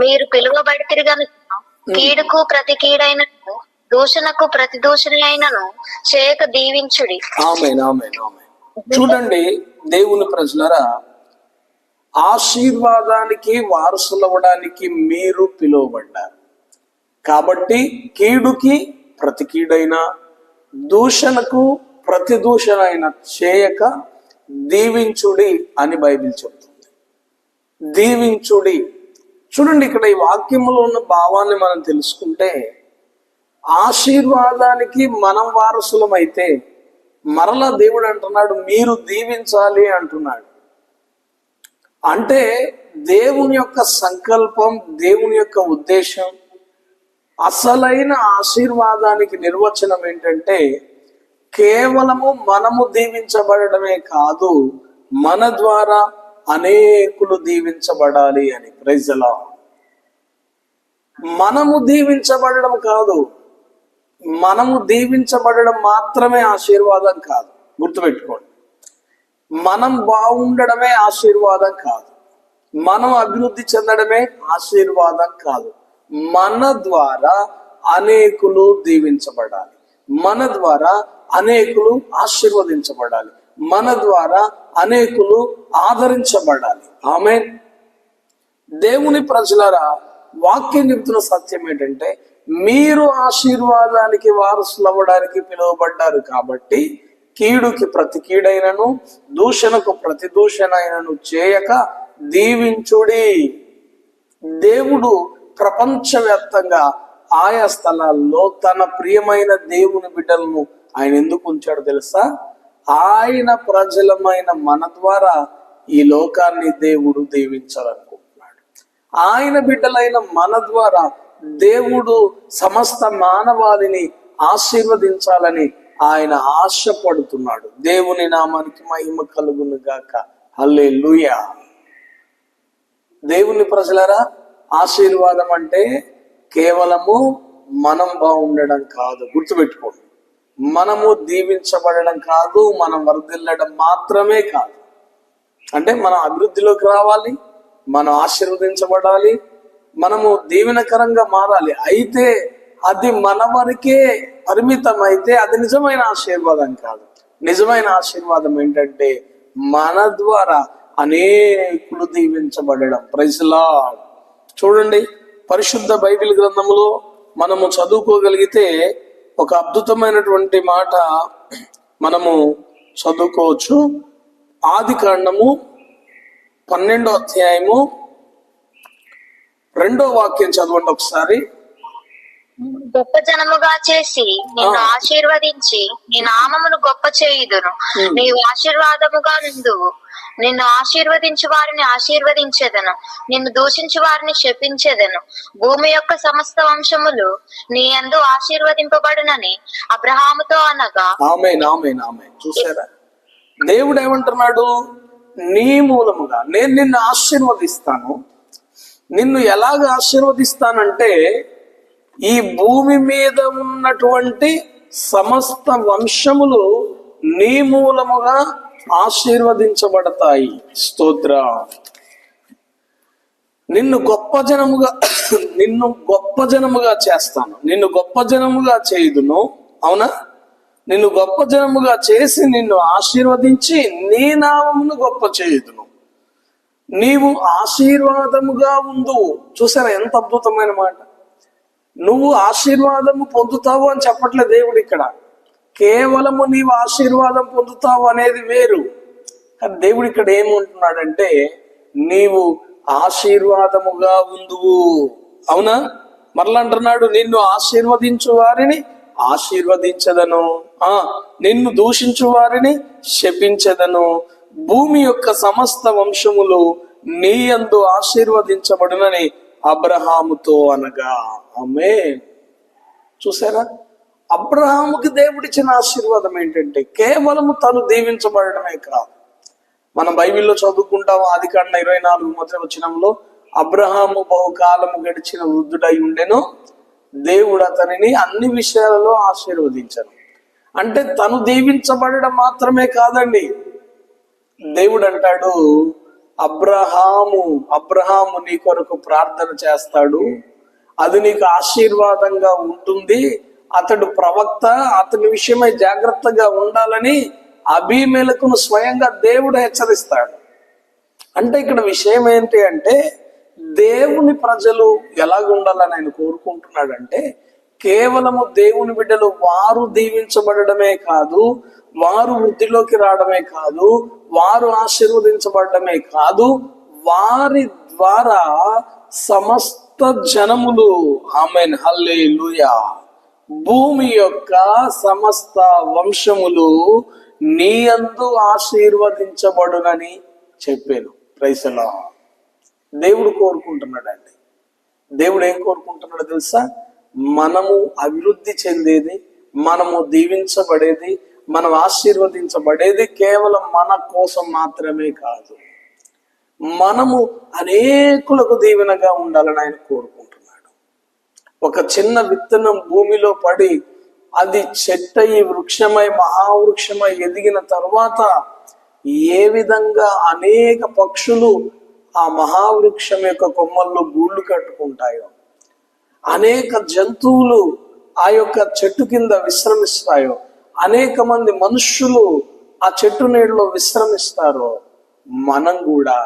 మీరు పిలువబడితిరి గనుక కీడుకు ప్రతి కీడైనను దూషణకు ప్రతి దూషణైనను చేయక దీవించుడి. ఆమేన్, ఆమేన్, ఆమేన్. చూడండి దేవుని ప్రజలరా, ఆశీర్వాదానికి వారసులవ్వడానికి మీరు పిలువబడ్డారు కాబట్టి కీడుకి ప్రతి కీడైనా దూషణకు ప్రతి దూషణ అయినా చేయక దీవించుడి అని బైబిల్ చెప్తుంది. దీవించుడి. చూడండి, ఇక్కడ ఈ వాక్యంలో ఉన్న భావాన్ని మనం తెలుసుకుంటే, ఆశీర్వాదానికి మనం వారసులమైతే మరలా దేవుడు అంటున్నాడు మీరు దీవించాలి అంటున్నాడు. అంటే దేవుని యొక్క సంకల్పం, దేవుని యొక్క ఉద్దేశం, అసలైన ఆశీర్వాదానికి నిర్వచనం ఏంటంటే కేవలము మనము దీవించబడమే కాదు, మన ద్వారా అనేకులు దీవించబడాలి అని. Praise the lord. మనము దీవించబడడం కాదు, మనము దీవించబడడం మాత్రమే ఆశీర్వాదం కాదు. గుర్తుపెట్టుకోండి, మనం బాగుండడమే ఆశీర్వాదం కాదు, మనం అభివృద్ధి చెందడమే ఆశీర్వాదం కాదు. మన ద్వారా అనేకులు దీవించబడాలి, మన ద్వారా అనేకులు ఆశీర్వదించబడాలి, మన ద్వారా అనేకులు ఆదరించబడాలి. ఆమేన్. దేవుని ప్రజలారా, వాక్యం చెప్తున్న సత్యం ఏంటంటే మీరు ఆశీర్వాదానికి వారసులు అవ్వడానికి పిలువబడ్డారు కాబట్టి కీడుకి ప్రతి కీడైనను దూషణకు ప్రతి దూషణైనను చేయక దీవించుడి. దేవుడు ప్రపంచవ్యాప్తంగా ఆయా స్థలాల్లో తన ప్రియమైన దేవుని బిడ్డలను ఆయన ఎందుకు ఉంచాడు తెలుసా? ఆయన ప్రజలమైన మన ద్వారా ఈ లోకాన్ని దేవుడు దీవించాలనుకుంటున్నాడు. ఆయన బిడ్డలైన మన ద్వారా దేవుడు సమస్త మానవాళిని ఆశీర్వదించాలని ఆయన ఆశపడుతున్నాడు. దేవుని నామానికి మహిమ కలుగును గాక. హల్లెలూయా. దేవుని ప్రజలారా, ఆశీర్వాదం అంటే కేవలము మనం బాగుండడం కాదు. గుర్తుపెట్టుకోండి, మనము దీవించబడడం కాదు, మనం వర్ధిల్లడం మాత్రమే కాదు. అంటే మనం అభివృద్ధిలోకి రావాలి, మనం ఆశీర్వదించబడాలి, మనము దీవెనకరంగా మారాలి. అయితే అది మన వరకే పరిమితం అయితే అది నిజమైన ఆశీర్వాదం కాదు. నిజమైన ఆశీర్వాదం ఏంటంటే మన ద్వారా అనేకులు దీవించబడడం. Praise the lord. చూడండి, పరిశుద్ధ బైబిల్ గ్రంథములో మనము చదువుకోగలిగితే ఒక అద్భుతమైనటువంటి మాట మనము చదువుకోవచ్చు. ఆదికాండము 12వ అధ్యాయము 2వ వాక్యం చదవండి ఒకసారి. గొప్ప జనముగా చేసి నిన్ను ఆశీర్వదించి నీ నామమును గొప్ప చేయుదును. నీవు ఆశీర్వాదముగా నుండువు. నిన్ను ఆశీర్వదించు వారిని ఆశీర్వదించెదను, నిన్ను దూషించు వారిని శపించెదను. భూమి యొక్క సమస్త వంశములు నీ యందు ఆశీర్వదింపబడునని అబ్రహాముతో అనగా. ఆమేన్, ఆమేన్, ఆమేన్. చూసారా, దేవుడు ఏమంటున్నాడు? నీ మూలముగా నేను నిన్ను ఆశీర్వదిస్తాను. నిన్ను ఎలాగ ఆశీర్వదిస్తానంటే ఈ భూమి మీద ఉన్నటువంటి సమస్త వంశములు నీ మూలముగా ఆశీర్వదించబడతాయి. స్తోత్ర. నిన్ను గొప్ప జనముగా చేస్తాను, నిన్ను గొప్ప జనముగా చేయుదును. అవునా? నిన్ను గొప్ప జనముగా చేసి నిన్ను ఆశీర్వదించి నీ నామమును గొప్ప చేయుదును. నీవు ఆశీర్వాదముగా ఉందువు. చూసారా ఎంత అద్భుతమైన మాట. నువ్వు ఆశీర్వాదము పొందుతావు అని చెప్పట్లేదు దేవుడు ఇక్కడ. కేవలము నీవు ఆశీర్వాదం పొందుతావు అనేది వేరు. కానీ దేవుడు ఇక్కడ ఏమంటున్నాడంటే నీవు ఆశీర్వాదముగా ఉందువు. అవునా? మరలా అంటున్నాడు, నిన్ను ఆశీర్వదించు వారిని ఆశీర్వదించదను, నిన్ను దూషించు వారిని శపించదను. భూమి యొక్క సమస్త వంశములు నీ యందు ఆశీర్వదించబడునని అబ్రహాముతో అనగా. ఆమేన్. చూసారా, అబ్రహాముకి దేవుడిచ్చిన ఆశీర్వాదం ఏంటంటే కేవలము తను దీవించబడమే కాదు. మనం బైబిల్లో చదువుకుంటాం, ఆదికాండ 24 మొదటి వచనంలో అబ్రహాము బహుకాలము గడిచిన వృద్ధుడై ఉండెను, దేవుడు అతనిని అన్ని విషయాలలో ఆశీర్వదించను. అంటే తను దీవించబడడం మాత్రమే కాదండి. దేవుడు అంటాడు, అబ్రహాము నీ కొరకు ప్రార్థన చేస్తాడు, అది నీకు ఆశీర్వాదంగా ఉంటుంది, అతడు ప్రవక్త, అతని విషయమై జాగ్రత్తగా ఉండాలని అబీమెలకును స్వయంగా దేవుడు హెచ్చరిస్తాడు. అంటే ఇక్కడ విషయం ఏంటి అంటే, దేవుని ప్రజలు ఎలాగుండాలని ఆయన కోరుకుంటున్నాడంటే, కేవలము దేవుని బిడ్డలు వారు దీవించబడమే కాదు, వారు వృద్ధిలోకి రావడమే కాదు, వారు ఆశీర్వదించబడమే కాదు, వారి ద్వారా సమస్త జనములు, ఆమేన్ హల్లెలూయా, భూమి యొక్క సమస్త వంశములు నీ యందు ఆశీర్వదించబడునని చెప్పాను. Praise the lord. దేవుడు కోరుకుంటున్నాడండి. దేవుడు ఏం కోరుకుంటున్నాడో తెలుసా? మనము అభివృద్ధి చెందేది, మనము దీవించబడేది, మనం ఆశీర్వదించబడేది కేవలం మన కోసం మాత్రమే కాదు, మనము అనేకులకు దీవెనగా ఉండాలని ఆయన కోరుకుంటున్నాడు. ఒక చిన్న విత్తనం భూమిలో పడి అది చెట్టయి వృక్షమై మహావృక్షమై ఎదిగిన తరువాత ఏ విధంగా అనేక పక్షులు ఆ మహావృక్షం యొక్క కొమ్మల్లో గూళ్ళు కట్టుకుంటాయో, అనేక జంతువులు ఆ యొక్క చెట్టు కింద విశ్రమిస్తాయో, అనేక మంది మనుష్యులు ఆ చెట్టు నీడలో విశ్రమిస్తారో, మనం కూడా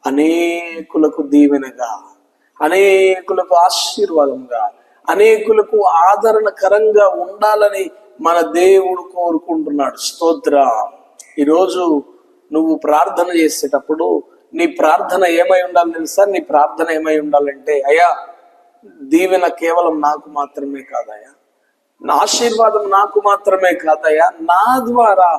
అనేకులకు దీవెనగా, అనేకులకు ఆశీర్వాదంగా, అనేకులకు ఆదరణకరంగా ఉండాలని మన దేవుడు కోరుకుంటున్నాడు. స్తోత్రం. ఈరోజు నువ్వు ప్రార్థన చేసేటప్పుడు నీ ప్రార్థన ఏమై ఉండాలి తెలుసా? నీ ప్రార్థన ఏమై ఉండాలంటే, అయ్యా దీవెన కేవలం నాకు మాత్రమే కాదయ్యా, నా ఆశీర్వాదం నాకు మాత్రమే కాదయ్యా, నా ద్వారా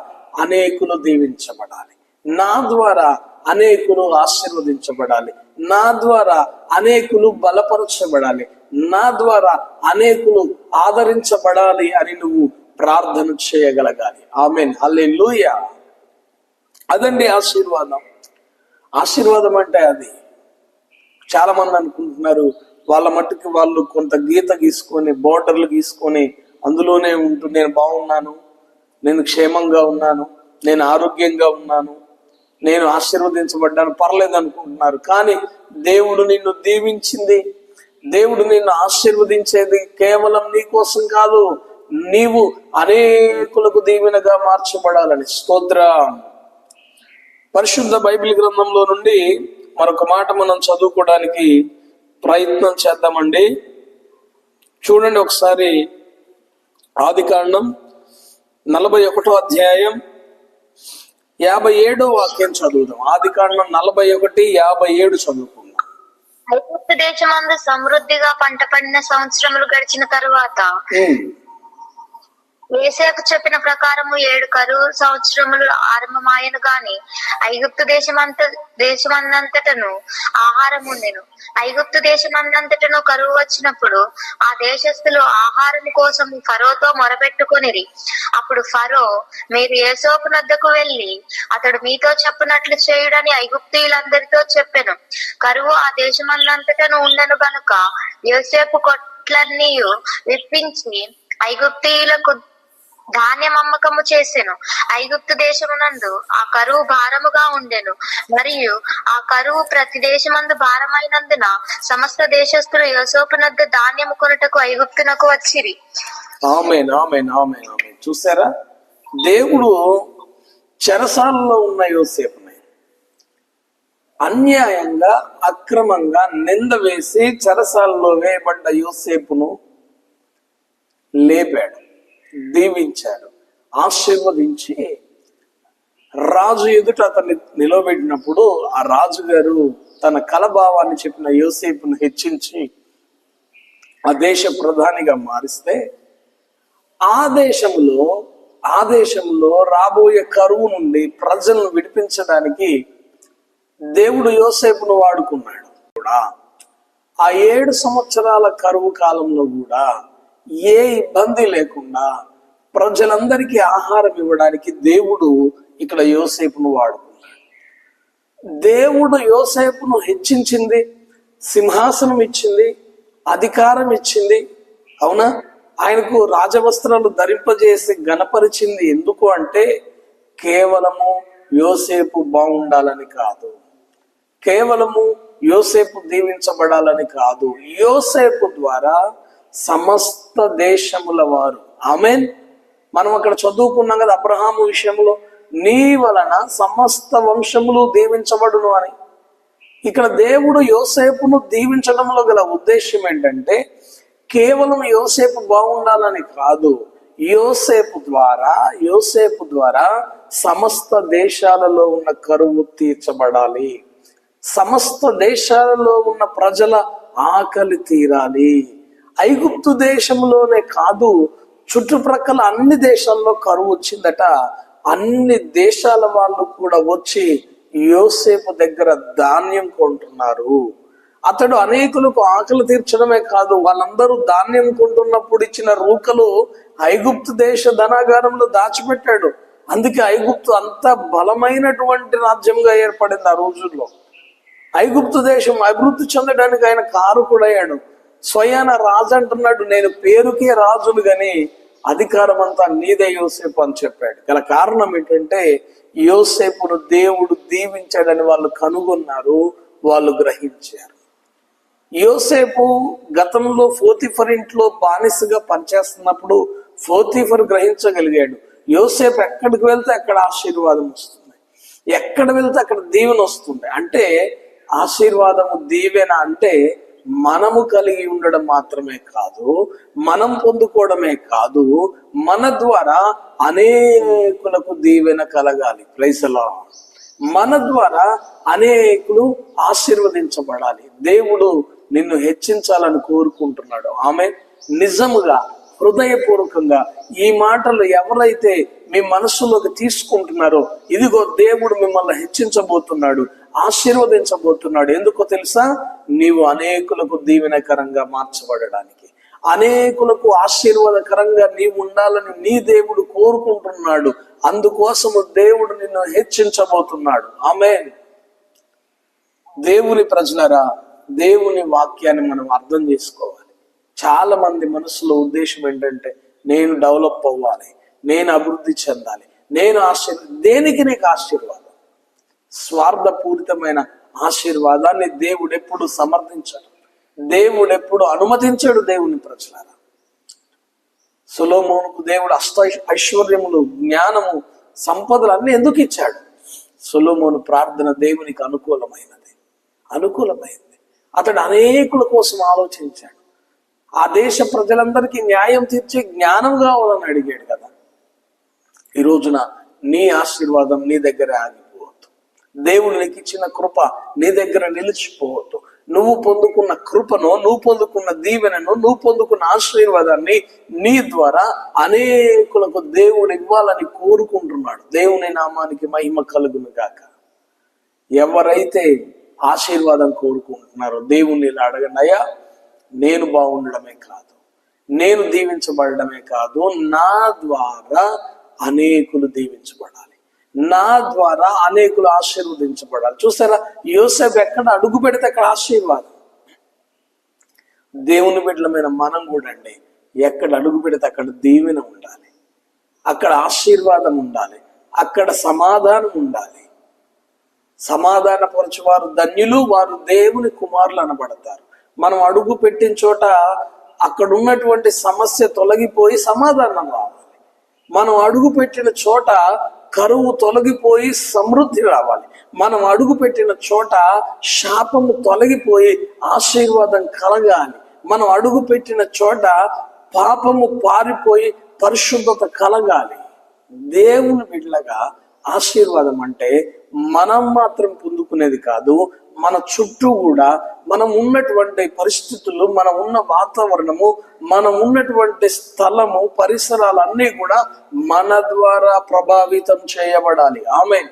అనేకులు దీవించబడాలి, నా ద్వారా అనేకులు ఆశీర్వదించబడాలి, నా ద్వారా అనేకులు బలపరచబడాలి, నా ద్వారా అనేకులు ఆదరించబడాలి అని నువ్వు ప్రార్థన చేయగలగాలి. ఆమేన్ హల్లెలూయా. అదండి ఆశీర్వాదం. ఆశీర్వాదం అంటే అది. చాలా మంది అనుకుంటున్నారు వాళ్ళ మట్టుకు వాళ్ళు కొంత గీత గీసుకొని, బోర్డర్లు గీసుకొని అందులోనే ఉంటూ నేను బాగున్నాను, నేను క్షేమంగా ఉన్నాను, నేను ఆరోగ్యంగా ఉన్నాను, నేను ఆశీర్వదించబడ్డాను, పర్లేదు అనుకుంటున్నారు. కానీ దేవుడు నిన్ను దీవించింది, దేవుడు నిన్ను ఆశీర్వదించేది కేవలం నీ కోసం కాదు, నీవు అనేకులకు దీవెనగా మార్చబడాలని. స్తోత్రం. పరిశుద్ధ బైబిల్ గ్రంథంలో నుండి మరొక మాట మనం చదువుకోవడానికి ప్రయత్నం చేద్దామండి. చూడండి ఒకసారి, ఆదికాండం 41వ అధ్యాయం 57వ వాక్యం చదువుదాం. ఆదికాండం 41:57 చదువుకుందాం. ఐగుప్తు దేశమందు సమృద్ధిగా పంట పండిన సంవత్సరములు గడిచిన తరువాత యోసేపు చెప్పిన ప్రకారము 7 కరువు సంవత్సరములు ఆరంభమాయను గాని ఐగుప్తు దేశమందంతటను ఆహారం ఉండెను. ఐగుప్తు దేశమందంతటను కరువు వచ్చినప్పుడు ఆ దేశస్థులు ఆహారం కోసం ఫరోతో మొరపెట్టుకొనిరి. అప్పుడు ఫరో, మీరు యోసేపు నద్దకు వెళ్లి అతడు మీతో చెప్పినట్లు చేయుడని ఐగుప్తీయులందరితో చెప్పెను. కరువు ఆ దేశమందంతటను ఉండెను గనుక యోసేపు కొట్లన్నీ విప్పించి ఐగుప్తీయులకు ధాన్యం అమ్మకము చేసెను. ఐగుప్తు దేశమునందు ఆ కరువు భారముగా ఉండెను, మరియు ఆ కరువు ప్రతి దేశమందు భారమైనందున సమస్త దేశస్థులు యోసేపు నద్ద ధాన్యము కొనుటకు ఐగుప్తునకు వచ్చిరి. ఆమేన్ ఆమేన్ ఆమేన్ ఆమేన్. చూసారా, దేవుడు చెరసాలలో ఉన్న యోసేపుని అన్యాయంగా అక్రమంగా నింద వేసి చెరసాలలో వేయబడ్డ యోసేపును లేపాడు, దీవించాడు, ఆశీర్వదించి రాజు ఎదుట అతన్ని నిలబెట్టినప్పుడు ఆ రాజుగారు తన కలభావాన్ని చెప్పిన యోసేపును హెచ్చించి ఆ దేశ ప్రధానిగా మారిస్తే ఆ దేశంలో రాబోయే కరువు నుండి ప్రజలను విడిపించడానికి దేవుడు యోసేపును వాడుకున్నాడు. కూడా ఆ 7 సంవత్సరాల కరువు కాలంలో కూడా ఏ ఇబ్బంది లేకుండా ప్రజలందరికీ ఆహారం ఇవ్వడానికి దేవుడు ఇక్కడ యోసేపును వాడుకున్నాడు. దేవుడు యోసేపును హెచ్చించింది, సింహాసనం ఇచ్చింది, అధికారం ఇచ్చింది. అవునా, ఆయనకు రాజవస్త్రాలు ధరింపజేసి గణపరిచింది. ఎందుకు అంటే కేవలము యోసేపు బాగుండాలని కాదు, కేవలము యోసేపు దీవించబడాలని కాదు, యోసేపు ద్వారా సమస్త దేశముల వారు. ఆమేన్. మనం అక్కడ చదువుకున్నాం కదా అబ్రహాము విషయంలో, నీ వలన సమస్త వంశములు దీవించబడును అని. ఇక్కడ దేవుడు యోసేపును దీవించడంలో గల ఉద్దేశం ఏంటంటే కేవలం యోసేపు బాగుండాలని కాదు, యోసేపు ద్వారా సమస్త దేశాలలో ఉన్న కరువు తీర్చబడాలి, సమస్త దేశాలలో ఉన్న ప్రజల ఆకలి తీరాలి. ఐగుప్తు దేశంలోనే కాదు, చుట్టుప్రక్కల అన్ని దేశాల్లో కరువు వచ్చిందట. అన్ని దేశాల వాళ్ళు కూడా వచ్చి యోసేపు దగ్గర ధాన్యం కొంటున్నారు. అతడు అనేకులకు ఆకలి తీర్చడమే కాదు, వాళ్ళందరూ ధాన్యం కొంటున్నప్పుడు ఇచ్చిన రూకలు ఐగుప్తు దేశ ధనాగారంలో దాచిపెట్టాడు. అందుకే ఐగుప్తు అంత బలమైనటువంటి రాజ్యంగా ఏర్పడింది ఆ రోజుల్లో. ఐగుప్తు దేశం అభివృద్ధి చెందడానికి ఆయన కారకుడయ్యాడు. స్వయాన రాజు అంటున్నాడు, నేను పేరుకే రాజును గాని అధికారం అంతా నీదే యోసేపు అని చెప్పాడు. గల కారణం ఏంటంటే యోసేపును దేవుడు దీవించాడని వాళ్ళు కనుగొన్నారు, వాళ్ళు గ్రహించారు. యోసేపు గతంలో పోతీఫర్ ఇంట్లో బానిసగా పనిచేస్తున్నప్పుడు పోతీఫర్ గ్రహించగలిగాడు, యోసేపు ఎక్కడికి వెళ్తే అక్కడ ఆశీర్వాదం వస్తుంది, ఎక్కడ వెళ్తే అక్కడ దీవెన వస్తుంది. అంటే ఆశీర్వాదము దీవెన అంటే మనము కలిగి ఉండడం మాత్రమే కాదు, మనం పొందుకోవడమే కాదు, మన ద్వారా అనేకులకు దీవెన కలగాలి. Praise the lord. మన ద్వారా అనేకులు ఆశీర్వదించబడాలి. దేవుడు నిన్ను హెచ్చించాలని కోరుకుంటున్నాడు. ఆమె నిజముగా హృదయపూర్వకంగా ఈ మాటలు ఎవరైతే మీ మనసులోకి తీసుకుంటున్నారో, ఇదిగో దేవుడు మిమ్మల్ని హెచ్చించబోతున్నాడు, ఆశీర్వదించబోతున్నాడు. ఎందుకో తెలుసా? నీవు అనేకులకు దీవెనకరంగా మార్చబడడానికి, అనేకులకు ఆశీర్వాదకరంగా నీవు ఉండాలని నీ దేవుడు కోరుకుంటున్నాడు. అందుకోసము దేవుడు నిన్ను హెచ్చించబోతున్నాడు. ఆమేన్. దేవుని ప్రజలరా, దేవుని వాక్యాన్ని మనం అర్థం చేసుకోవాలి. చాలా మంది మనసులో ఉద్దేశం ఏంటంటే నేను డెవలప్ అవ్వాలి, నేను అభివృద్ధి చెందాలి, నేను దేనికి నీకు ఆశీర్వాదం? స్వార్థపూరితమైన ఆశీర్వాదాన్ని దేవుడు ఎప్పుడు సమర్థించాడు, దేవుడు ఎప్పుడు అనుమతించాడు. దేవుని ప్రజలారా, సొలొమోనుకు దేవుడు ఐశ్వర్యములు, జ్ఞానము, సంపదలు అన్ని ఎందుకు ఇచ్చాడు? సొలొమోను ప్రార్థన దేవునికి అనుకూలమైనది. అతడు అనేకుల కోసం ఆలోచించాడు. ఆ దేశ ప్రజలందరికీ న్యాయం తీర్చే జ్ఞానం కావాలని అడిగాడు కదా. ఈ రోజున నీ ఆశీర్వాదం నీ దగ్గర ఆగిపోవద్దు. దేవుడు నీకు ఇచ్చిన కృప నీ దగ్గర నిలిచిపోవద్దు. నువ్వు పొందుకున్న కృపను, నువ్వు పొందుకున్న దీవెనను, నువ్వు పొందుకున్న ఆశీర్వాదాన్ని నీ ద్వారా అనేకులకు దేవుడు ఇవ్వాలని కోరుకుంటున్నాడు. దేవుని నామానికి మహిమ కలుగును గాక. ఎవరైతే ఆశీర్వాదం కోరుకుంటున్నారో దేవుణ్ణి ఇలా అడగండి, అయ్యా నేను బాగుండడమే కాదు, నేను దీవించబడమే కాదు, నా ద్వారా అనేకులు దీవించబడాలి, నా ద్వారా అనేకులు ఆశీర్వదించబడాలి. చూసారా, యోసేపు ఎక్కడ అడుగు పెడితే అక్కడ ఆశీర్వాదం. దేవుని బిడ్డలమైన మనం కూడా అండి, ఎక్కడ అడుగు పెడితే అక్కడ దీవెన ఉండాలి, అక్కడ ఆశీర్వాదం ఉండాలి, అక్కడ సమాధానం ఉండాలి. సమాధానపరచువారు ధన్యులు, వారు దేవుని కుమారులు అనబడతారు. మనం అడుగు పెట్టిన చోట అక్కడ ఉన్నటువంటి సమస్య తొలగిపోయి సమాధానం రావాలి. మనం అడుగు పెట్టిన చోట కరువు తొలగిపోయి సమృద్ధి రావాలి. మనం అడుగు పెట్టిన చోట శాపము తొలగిపోయి ఆశీర్వాదం కలగాలి. మనం అడుగు పెట్టిన చోట పాపము పారిపోయి పరిశుద్ధత కలగాలి. దేవుని బిడ్డలుగా ఆశీర్వాదం అంటే మనం మాత్రం పొందుకునేది కాదు, మన చుట్టూ కూడా మనం ఉన్నటువంటి పరిస్థితులు, మనం ఉన్న వాతావరణము, మనం ఉన్నటువంటి స్థలము, పరిసరాలన్నీ కూడా మన ద్వారా ప్రభావితం చేయబడాలి. ఆమేన్.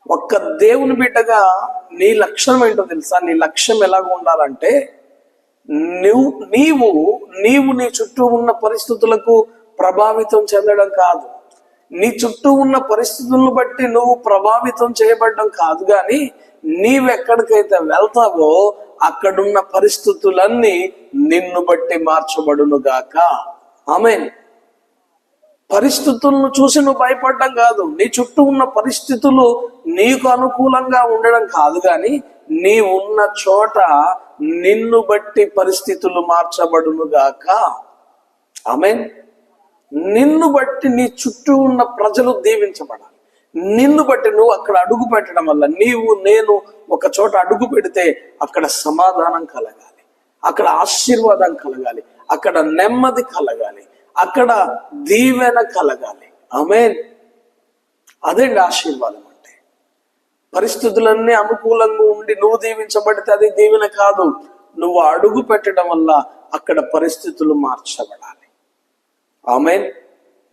ఒక్క దేవుని బిడ్డగా నీ లక్ష్యం ఏంటో తెలుసా? నీ లక్ష్యం ఎలాగ ఉండాలంటే నీవు నీ చుట్టూ ఉన్న పరిస్థితులకు ప్రభావితం చెందడం కాదు, నీ చుట్టూ ఉన్న పరిస్థితులను బట్టి నువ్వు ప్రభావితం చేయబడడం కాదు, కానీ నీవెక్కడికైతే వెళ్తావో అక్కడున్న పరిస్థితులన్నీ నిన్ను బట్టి మార్చబడును గాక. ఆమేన్. పరిస్థితులను చూసి నువ్వు భయపడడం కాదు, నీ చుట్టూ ఉన్న పరిస్థితులు నీకు అనుకూలంగా ఉండడం కాదు, కానీ నీ ఉన్న చోట నిన్ను బట్టి పరిస్థితులు మార్చబడును గాక. ఆమేన్. నిన్ను బట్టి నీ చుట్టూ ఉన్న ప్రజలు దీవించబడాలి. నిన్ను బట్టి నువ్వు అక్కడ అడుగు పెట్టడం వల్ల, నేను ఒక చోట అడుగు పెడితే అక్కడ సమాధానం కలగాలి, అక్కడ ఆశీర్వాదం కలగాలి, అక్కడ నెమ్మది కలగాలి, అక్కడ దీవెన కలగాలి. ఆమేన్. అదేంటి ఆశీర్వాదం అంటే. పరిస్థితులన్నీ అనుకూలంగా ఉండి నువ్వు దీవించబడితే అది దీవెన కాదు. నువ్వు అడుగు పెట్టడం వల్ల అక్కడ పరిస్థితులు మార్చబడాలి. ఆమేన్.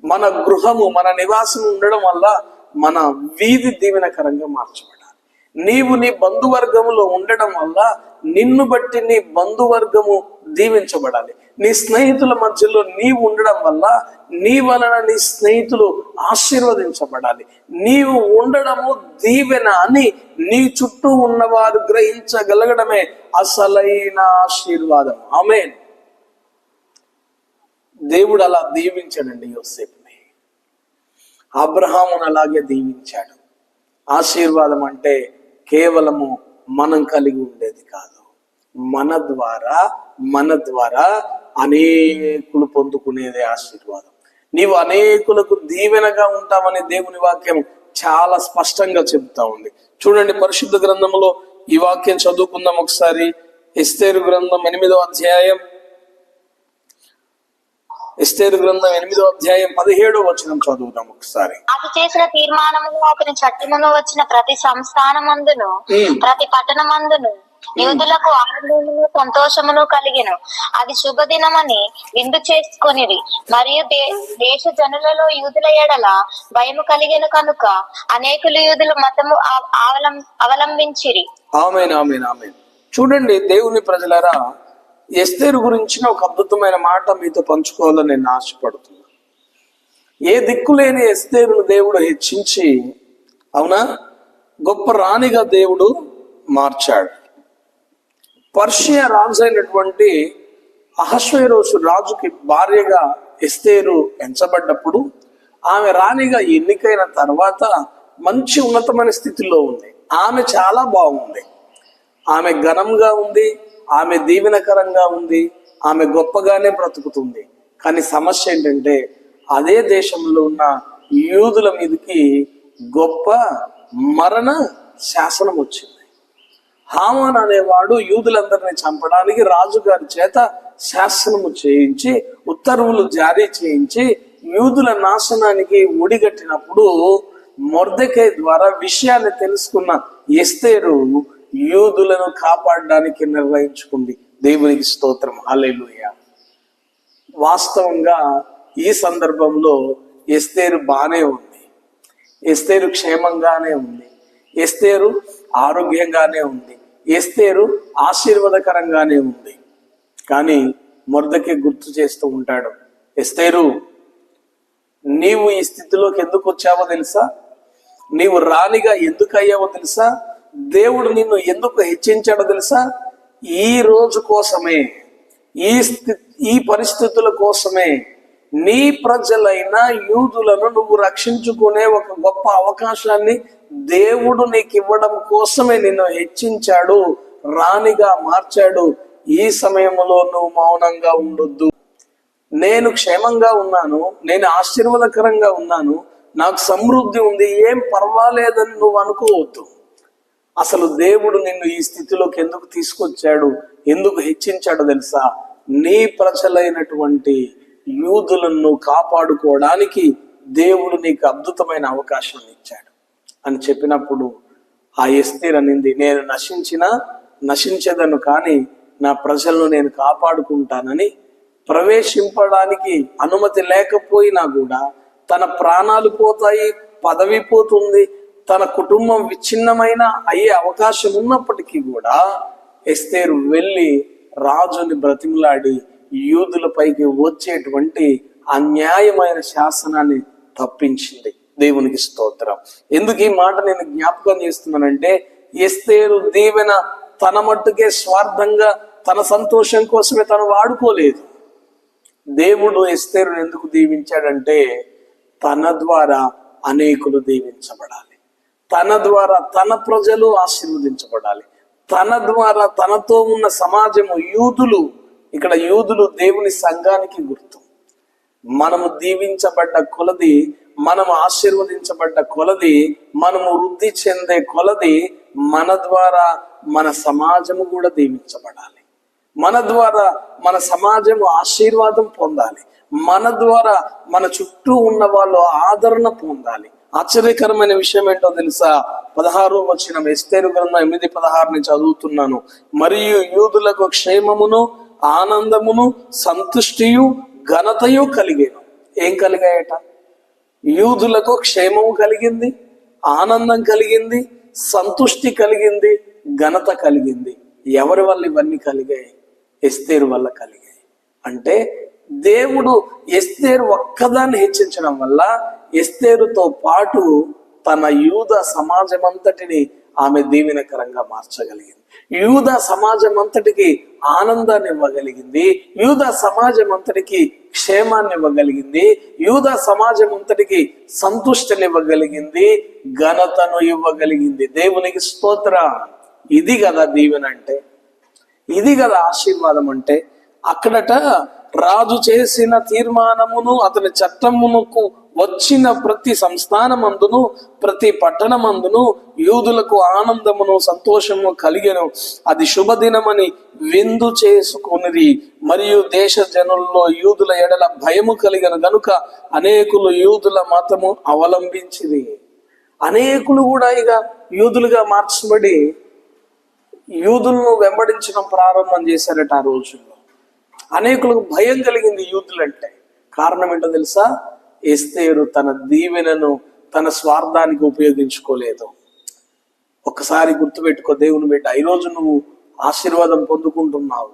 మన గృహము, మన నివాసం ఉండడం వల్ల మన వీధి దీవెనకరంగా మార్చబడాలి. నీవు నీ బంధువర్గములో ఉండడం వల్ల నిన్ను బట్టి నీ బంధువర్గము దీవించబడాలి. నీ స్నేహితుల మధ్యలో నీవు ఉండడం వల్ల నీ వలన నీ స్నేహితులు ఆశీర్వదించబడాలి. నీవు ఉండడము దీవెన అని నీ చుట్టూ ఉన్నవారు గ్రహించగలగడమే అసలైన ఆశీర్వాదం. ఆమేన్. దేవుడు అలా దీవించాడండి యోసేపుని. అబ్రహామును అలాగే దీవించాడు. ఆశీర్వాదం అంటే కేవలము మనం కలిగి ఉండేది కాదు, మన ద్వారా అనేకులు పొందుకునేదే ఆశీర్వాదం. నీవు అనేకులకు దీవెనగా ఉంటావని దేవుని వాక్యం చాలా స్పష్టంగా చెబుతా ఉంది. చూడండి, పరిశుద్ధ గ్రంథంలో ఈ వాక్యం చదువుకుందాం ఒకసారి. ఎస్తేరు గ్రంథం 8వ అధ్యాయం, ఎస్తేరు గ్రంథం 8వ అధ్యాయం 17వ వచనం చదువుదాం ఒకసారి. అది చేసిన తీర్మానమును అతని చట్టమును వచ్చిన ప్రతి సంస్థానమందును ప్రతి పట్టణమందును యూదులకు ఆనందమును సంతోషమును కలిగెను. అది శుభదినమని విందు చేసుకొనిరి. మరియు దేశ జనులలో యూదుల ఎడల భయము కలిగెను కనుక అనేకులు యూదుల మతము అవలంబించిరి. ఆమేన్, ఆమేన్, ఆమేన్. చూడండి దేవుని ప్రజలారా, ఎస్తేరు గురించిన ఒక అద్భుతమైన మాట మీతో పంచుకోవాలని నేను ఆశపడుతున్నా. ఏ దిక్కులేని ఎస్తేరును దేవుడు హెచ్చించి, అవునా, గొప్ప రాణిగా దేవుడు మార్చాడు. పర్షియా రాజు అయినటువంటి అహష్వేరోషు రాజుకి భార్యగా ఎస్తేరు ఎంచబడ్డప్పుడు ఆమె రాణిగా ఎన్నికైన తర్వాత మంచి ఉన్నతమైన స్థితిలో ఉంది. ఆమె చాలా బాగుంది, ఆమె ఘనంగా ఉంది, ఆమె దీవెనకరంగా ఉంది, ఆమె గొప్పగానే బ్రతుకుతుంది. కానీ సమస్య ఏంటంటే అదే దేశంలో ఉన్న యూదుల మీదకి గొప్ప మరణ శాసనం వచ్చింది. హామాన్ అనేవాడు యూదులందరినీ చంపడానికి రాజుగారి చేత శాసనము చేయించి ఉత్తర్వులు జారీ చేయించి యూదుల నాశనానికి ఒడిగట్టినప్పుడు మొర్దెకై ద్వారా విషయాన్ని తెలుసుకున్న ఎస్తేరు యూదులను కాపాడడానికి నిర్ణయించుకుంది. దేవునికి స్తోత్రం, హల్లెలూయా. వాస్తవంగా ఈ సందర్భంలో ఎస్తేరు బానే ఉంది, ఎస్తేరు క్షేమంగానే ఉంది, ఎస్తేరు ఆరోగ్యంగానే ఉంది, ఎస్తేరు ఆశీర్వాదకరంగానే ఉంది. కానీ మొర్దెకై గుర్తు చేస్తూ ఉంటాడు, ఎస్తేరు, నీవు ఈ స్థితిలోకి ఎందుకు వచ్చావో తెలుసా? నీవు రాణిగా ఎందుకు అయ్యావో తెలుసా? దేవుడు నిన్ను ఎందుకు హెచ్చించాడో తెలుసా? ఈ రోజు కోసమే, ఈ పరిస్థితుల కోసమే, నీ ప్రజలైన యూదులను నువ్వు రక్షించుకునే ఒక గొప్ప అవకాశాన్ని దేవుడు నీకు ఇవ్వడం కోసమే నిన్ను హెచ్చించాడు, రాణిగా మార్చాడు. ఈ సమయంలో నువ్వు మౌనంగా ఉండొద్దు. నేను క్షేమంగా ఉన్నాను, నేను ఆశీర్వాదకరంగా ఉన్నాను, నాకు సమృద్ధి ఉంది, ఏం పర్వాలేదని నువ్వు అనుకోవద్దు. అసలు దేవుడు నిన్ను ఈ స్థితిలోకి ఎందుకు తీసుకొచ్చాడు, ఎందుకు హెచ్చించాడో తెలుసా? నీ ప్రజలైనటువంటి యూదులను కాపాడుకోవడానికి దేవుడు నీకు అద్భుతమైన అవకాశం ఇచ్చాడు అని చెప్పినప్పుడు ఆ ఎస్తేరు అనింది, నేను నశించదను కానీ నా ప్రజలను నేను కాపాడుకుంటానని. ప్రవేశింపడానికి అనుమతి లేకపోయినా కూడా తన ప్రాణాలు పోతాయి, పదవి పోతుంది, తన కుటుంబం విచ్ఛిన్నమైన అయ్యే అవకాశం ఉన్నప్పటికీ కూడా ఎస్తేరు వెళ్ళి రాజుని బ్రతిమలాడి యూదులపైకి వచ్చేటువంటి అన్యాయమైన శాసనాన్ని తప్పించింది. దేవునికి స్తోత్రం. ఎందుకు ఈ మాట నేను జ్ఞాపకం చేస్తున్నానంటే, ఎస్తేరు దీవెన తన మట్టుకే స్వార్థంగా తన సంతోషం కోసమే తను వాడుకోలేదు. దేవుడు ఎస్తేరుని ఎందుకు దీవించాడంటే, తన ద్వారా అనేకులు దీవించబడాలి, తన ద్వారా తన ప్రజలు ఆశీర్వదించబడాలి, తన ద్వారా తనతో ఉన్న సమాజము, యూదులు, ఇక్కడ యూదులు దేవుని సంఘానికి గుర్తు. మనము దీవించబడ్డ కొలది, మనము ఆశీర్వదించబడ్డ కొలది, మనము వృద్ధి చెందే కొలది మన ద్వారా మన సమాజము కూడా దీవించబడాలి, మన ద్వారా మన సమాజము ఆశీర్వాదం పొందాలి, మన ద్వారా మన చుట్టూ ఉన్న వాళ్ళు ఆదరణ పొందాలి. ఆశ్చర్యకరమైన విషయం ఏంటో తెలుసా? 16వ వచనం, ఎస్తేరు గ్రంథం 8:16 నుంచి చదువుతున్నాను. మరియు యూదులకు క్షేమమును ఆనందమును సంతుష్టియు ఘనతయు కలిగేను. ఏం కలిగాయట? యూదులకు క్షేమము కలిగింది, ఆనందం కలిగింది, సంతుష్టి కలిగింది, ఘనత కలిగింది. ఎవరి వల్ల ఇవన్నీ కలిగాయి? ఎస్తేరు వల్ల కలిగాయి. అంటే దేవుడు ఎస్తేరు ఒక్కదాన్ని హెచ్చించడం వల్ల ఎస్తేరుతో పాటు తన యూద సమాజం అంతటిని ఆమె దీవెనకరంగా మార్చగలిగింది. యూద సమాజం అంతటికి ఆనందాన్ని ఇవ్వగలిగింది, యూద సమాజం అంతటికి క్షేమాన్ని ఇవ్వగలిగింది, యూద సమాజం అంతటికి సంతుష్టిని ఇవ్వగలిగింది, ఘనతను ఇవ్వగలిగింది. దేవునికి స్తోత్రం. ఇది కదా దీవెన అంటే, ఇది కదా ఆశీర్వాదం అంటే. అక్కడట రాజు చేసిన తీర్మానమును అతని చట్టమునకు వచ్చిన ప్రతి సంస్థానమందును ప్రతి పట్టణమందును యూదులకు ఆనందమును సంతోషము కలిగెను. అది శుభదినమని విందు చేసుకునిరి. మరియు దేశ జనుల్లో యూదుల ఎడల భయము కలిగను గనుక అనేకులు యూదుల మతము అవలంబించిరి. అనేకులు కూడా ఇక యూదులుగా మార్చబడి యూదులను వెంబడించడం ప్రారంభం చేశారట. ఆ రోజుల్లో అనేకులకు భయం కలిగింది యూదులంటే. కారణం ఏంటో తెలుసా? ఎస్తేరు తన దీవెనను తన స్వార్థానికి ఉపయోగించుకోలేదు. ఒక్కసారి గుర్తుపెట్టుకో దేవుని బిడ్డ, ఈరోజు నువ్వు ఆశీర్వాదం పొందుకుంటున్నావు,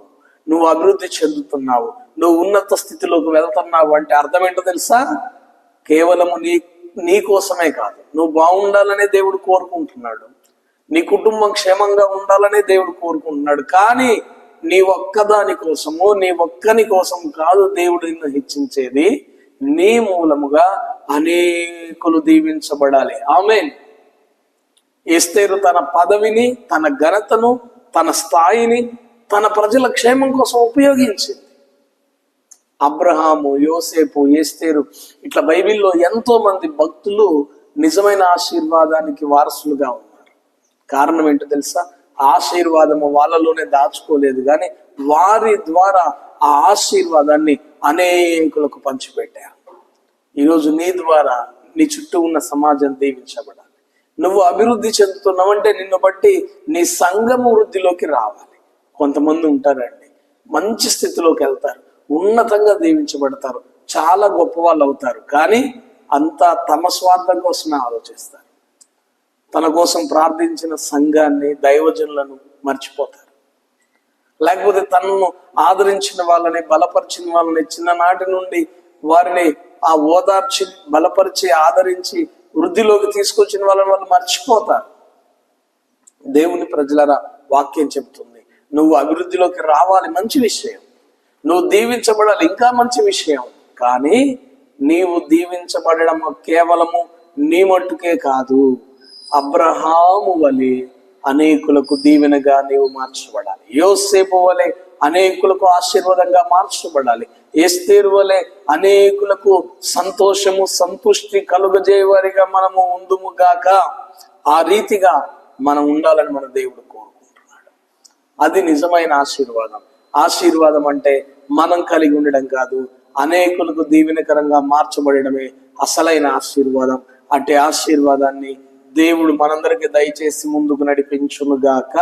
నువ్వు అభివృద్ధి చెందుతున్నావు, నువ్వు ఉన్నత స్థితిలోకి వెళ్తున్నావు అంటే అర్థం ఏంటో తెలుసా? కేవలము నీ కోసమే కాదు, నువ్వు బాగుండాలనే దేవుడు కోరుకుంటున్నాడు, నీ కుటుంబం క్షేమంగా ఉండాలనే దేవుడు కోరుకుంటున్నాడు. కానీ నీ ఒక్కదాని కోసము, నీ ఒక్కని కోసం కాదు దేవుడు నిన్ను హెచ్చించేది. నీ మూలముగా అనేకులు దీవించబడాలి. ఆమేన్. ఎస్తేరు తన పదవిని, తన ఘనతను, తన స్థాయిని తన ప్రజల క్షేమం కోసం ఉపయోగించింది. అబ్రహాము, యోసేపు, ఎస్తేరు, ఇట్లా బైబిల్లో ఎంతో మంది భక్తులు నిజమైన ఆశీర్వాదానికి వారసులుగా ఉన్నారు. కారణం ఏంటో తెలుసా? ఆశీర్వాదము వాళ్ళలోనే దాచుకోలేదు, కానీ వారి ద్వారా ఆ ఆశీర్వాదాన్ని అనేకులకు పంచిపెట్టారు. ఈరోజు నీ ద్వారా నీ చుట్టూ ఉన్న సమాజం దీవించబడాలి. నువ్వు అభివృద్ధి చెందుతున్నావంటే నిన్ను బట్టి నీ సంఘము వృద్ధిలోకి రావాలి. కొంతమంది ఉంటారండి, మంచి స్థితిలోకి వెళ్తారు, ఉన్నతంగా దీవించబడతారు, చాలా గొప్ప వాళ్ళు అవుతారు, కానీ అంతా తమ స్వార్థం కోసమే ఆలోచిస్తారు. తన కోసం ప్రార్థించిన సంఘాన్ని, దైవజనులను మర్చిపోతారు. లేకపోతే తనను ఆదరించిన వాళ్ళని, బలపరిచిన వాళ్ళని, చిన్ననాటి నుండి వారిని ఆ ఓదార్చి, బలపరిచి, ఆదరించి వృద్ధిలోకి తీసుకొచ్చిన వాళ్ళని వాళ్ళు మర్చిపోతారు. దేవుని ప్రజలరా, వాక్యం చెబుతుంది, నువ్వు అభివృద్ధిలోకి రావాలి, మంచి విషయం. నువ్వు దీవించబడాలి, ఇంకా మంచి విషయం. కానీ నీవు దీవించబడడం కేవలము నీ మట్టుకే కాదు, అబ్రహాము వలె అనేకులకు దీవెనగా నీవు మార్చబడాలి. యోసేపు వలె అనేకులకు ఆశీర్వాదంగా మార్చబడాలి. ఎస్తేరు వలె అనేకులకు సంతోషము, సంతుష్టి కలుగజేయవారిగా మనము ఉందుము గాక. ఆ రీతిగా మనం ఉండాలని మన దేవుడు కోరుకుంటున్నాడు. అది నిజమైన ఆశీర్వాదం. ఆశీర్వాదం అంటే మనం కలిగి ఉండడం కాదు, అనేకులకు దీవెనకరంగా మార్చబడడమే అసలైన ఆశీర్వాదం. అంటే ఆశీర్వాదాన్ని దేవుడు మనందరికి దయచేసి ముందుకు నడిపించునుగాక.